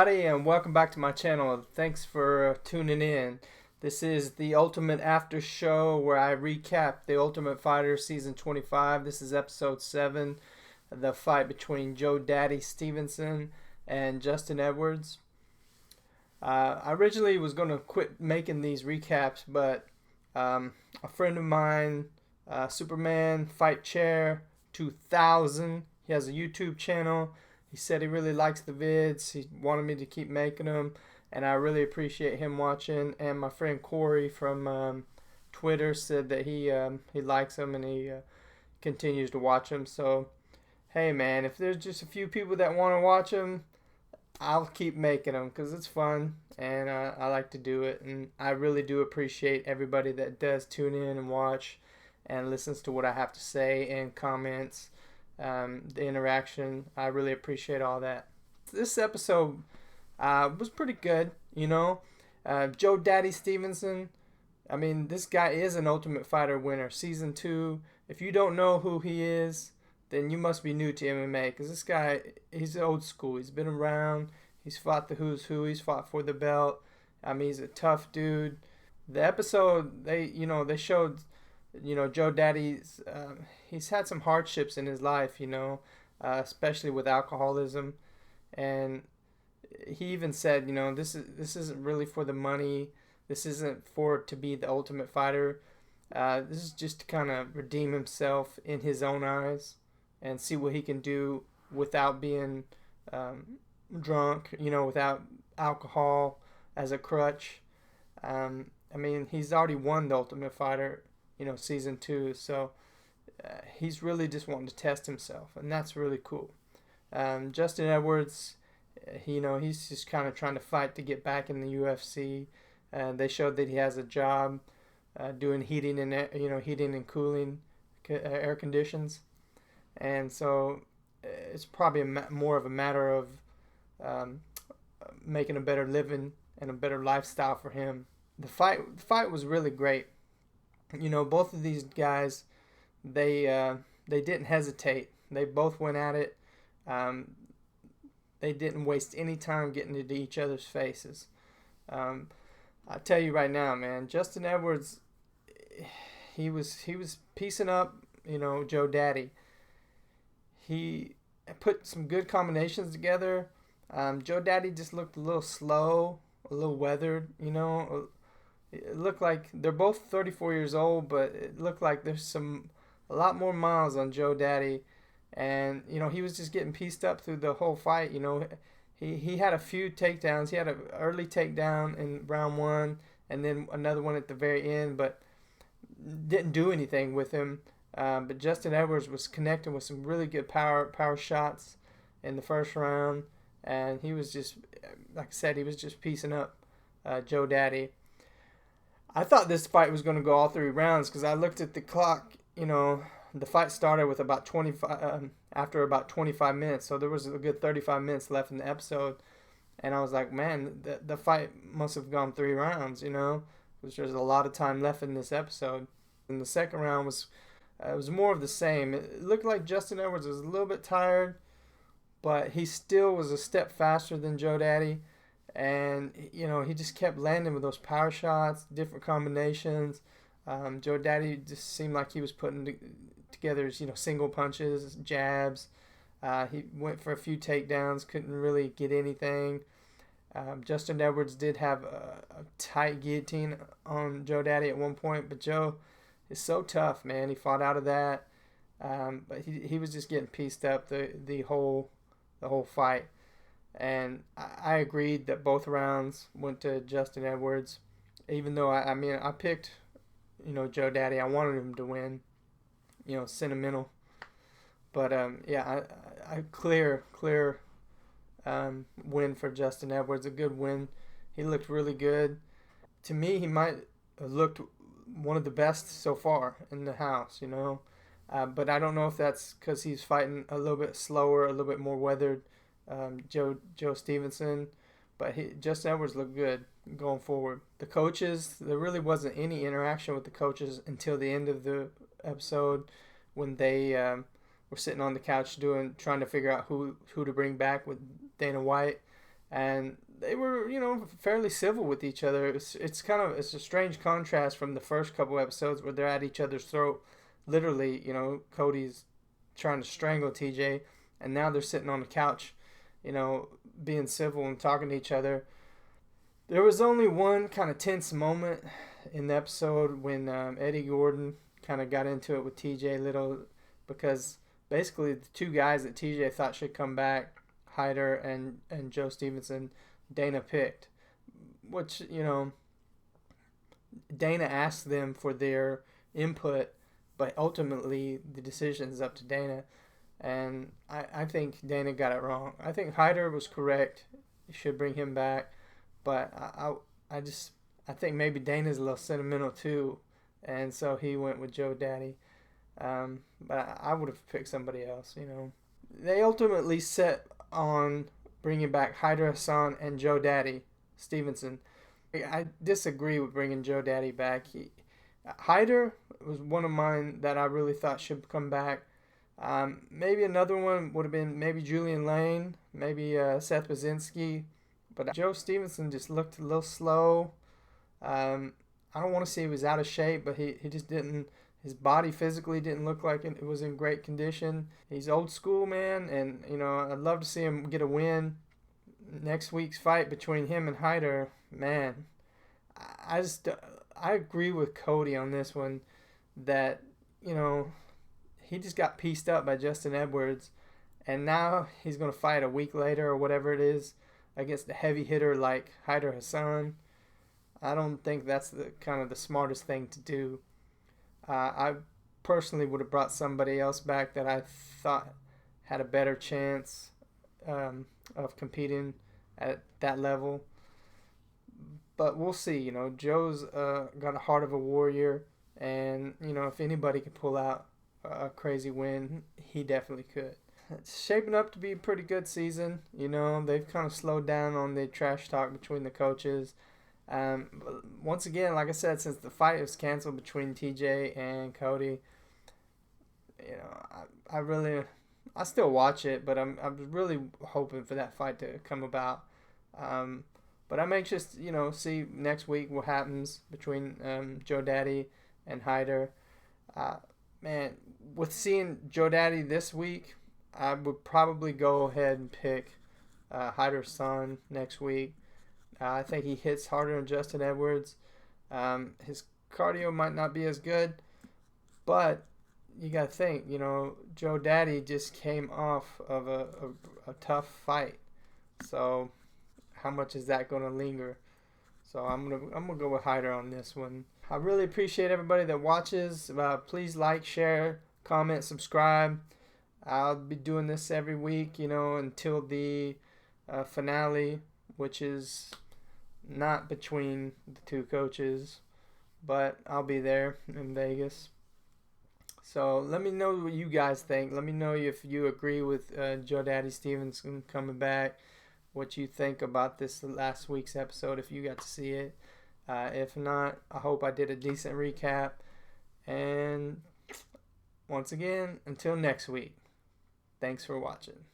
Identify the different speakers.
Speaker 1: everybody, and welcome back to my channel. Thanks for tuning in. This is the Ultimate After Show where I recap The Ultimate Fighter Season 25. This is Episode 7, the fight between Joe Daddy Stevenson and Justin Edwards. I originally was going to quit making these recaps, but a friend of mine, Supersman200FightChair 2000, he has a YouTube channel. He said he really likes the vids. He wanted me to keep making them, and I really appreciate him watching. And my friend Corey from Twitter said that he likes them and he continues to watch them. So, hey man, if there's just a few people that want to watch them, I'll keep making them because it's fun and I like to do it. And I really do appreciate everybody that does tune in and watch and listens to what I have to say and comments. The interaction, I really appreciate all that. This episode was pretty good, you know. Joe Daddy Stevenson, I mean, this guy is an Ultimate Fighter winner. Season 2, if you don't know who he is, then you must be new to MMA, because this guy, he's old school. He's been around. He's fought the who's who. He's fought for the belt. I mean, he's a tough dude. The episode, they showed, Joe Daddy's, he's had some hardships in his life, especially with alcoholism. And he even said, this isn't really for the money. This isn't for to be the Ultimate Fighter. This is just to kind of redeem himself in his own eyes and see what he can do without being drunk, without alcohol as a crutch. I mean, he's already won the Ultimate Fighter, season 2, so he's really just wanting to test himself, and that's really cool. Justin Edwards, he's just kind of trying to fight to get back in the UFC. They showed that he has a job doing heating and cooling air conditions, and so it's probably more of a matter of making a better living and a better lifestyle for him. The fight was really great. Both of these guys, they didn't hesitate. They both went at it. They didn't waste any time getting into each other's faces. I tell you right now, man, Justin Edwards, he was piecing up, Joe Daddy. He put some good combinations together. Joe Daddy just looked a little slow, a little weathered, It looked like they're both 34 years old, but it looked like there's a lot more miles on Joe Daddy. And, he was just getting pieced up through the whole fight. He had a few takedowns. He had an early takedown in round 1 and then another one at the very end, but didn't do anything with him. But Justin Edwards was connecting with some really good power shots in the first round. And he was just, like I said, he was just piecing up Joe Daddy. I thought this fight was going to go all 3 rounds because I looked at the clock. The fight started with about 25 after about 25 minutes, so there was a good 35 minutes left in the episode, and I was like, man, the fight must have gone 3 rounds, which there's a lot of time left in this episode. And the second round was more of the same. It looked like Justin Edwards was a little bit tired, but he still was a step faster than Joe Daddy. And, he just kept landing with those power shots, different combinations. Joe Daddy just seemed like he was putting together, single punches, jabs. He went for a few takedowns, couldn't really get anything. Justin Edwards did have a tight guillotine on Joe Daddy at one point, but Joe is so tough, man. He fought out of that. But he was just getting pieced up the whole fight. And I agreed that both rounds went to Justin Edwards, even though I picked, Joe Daddy. I wanted him to win, sentimental. But I clear win for Justin Edwards, a good win. He looked really good. To me, he might have looked one of the best so far in the house, But I don't know if that's because he's fighting a little bit slower, a little bit more weathered. Joe Stevenson, but Justin Edwards looked good going forward. The coaches, there really wasn't any interaction with the coaches until the end of the episode when they were sitting on the couch trying to figure out who to bring back with Dana White. and they were, fairly civil with each other. It's a strange contrast from the first couple episodes where they're at each other's throat, literally. Cody's trying to strangle TJ, and now they're sitting on the couch, being civil and talking to each other. There was only one kind of tense moment in the episode when Eddie Gordon kind of got into it with TJ Little, because basically the two guys that TJ thought should come back, Hyder and Joe Stevenson, Dana picked, which, Dana asked them for their input, but ultimately the decision is up to Dana. And I think Dana got it wrong. I think Hyder was correct. You should bring him back. But I think maybe Dana's a little sentimental too. And so he went with Joe Daddy. But I would have picked somebody else, They ultimately set on bringing back Hyder Hassan and Joe Daddy Stevenson. I disagree with bringing Joe Daddy back. Hyder was one of mine that I really thought should come back. Maybe another one would have been maybe Julian Lane, maybe Seth Basinski. But Joe Stevenson just looked a little slow. I don't want to say he was out of shape, but he just didn't. His body physically didn't look like it was in great condition. He's old school, man, and I'd love to see him get a win. Next week's fight between him and Hyder, man, I agree with Cody on this one that he just got pieced up by Justin Edwards, and now he's gonna fight a week later or whatever it is against a heavy hitter like Hyder Hassan. I don't think that's the smartest thing to do. I personally would have brought somebody else back that I thought had a better chance of competing at that level. But we'll see. Joe's got a heart of a warrior, and if anybody can pull out a crazy win, he definitely could. It's shaping up to be a pretty good season. They've kind of slowed down on the trash talk between the coaches. Once again, like I said, since the fight was canceled between TJ and Cody, I still watch it, but I'm really hoping for that fight to come about. But I'm anxious to, see next week what happens between Joe Daddy and Hyder. Man, with seeing Joe Daddy this week, I would probably go ahead and pick Hyder's son next week. I think he hits harder than Justin Edwards. His cardio might not be as good, but you got to think, Joe Daddy just came off of a tough fight. So how much is that going to linger? So I'm gonna go with Hyder on this one. I really appreciate everybody that watches. Please like, share, comment, subscribe. I'll be doing this every week, until the finale, which is not between the two coaches, but I'll be there in Vegas. So let me know what you guys think. Let me know if you agree with Joe Daddy Stevenson coming back, what you think about this last week's episode, if you got to see it. If not, I hope I did a decent recap. And once again, until next week, thanks for watching.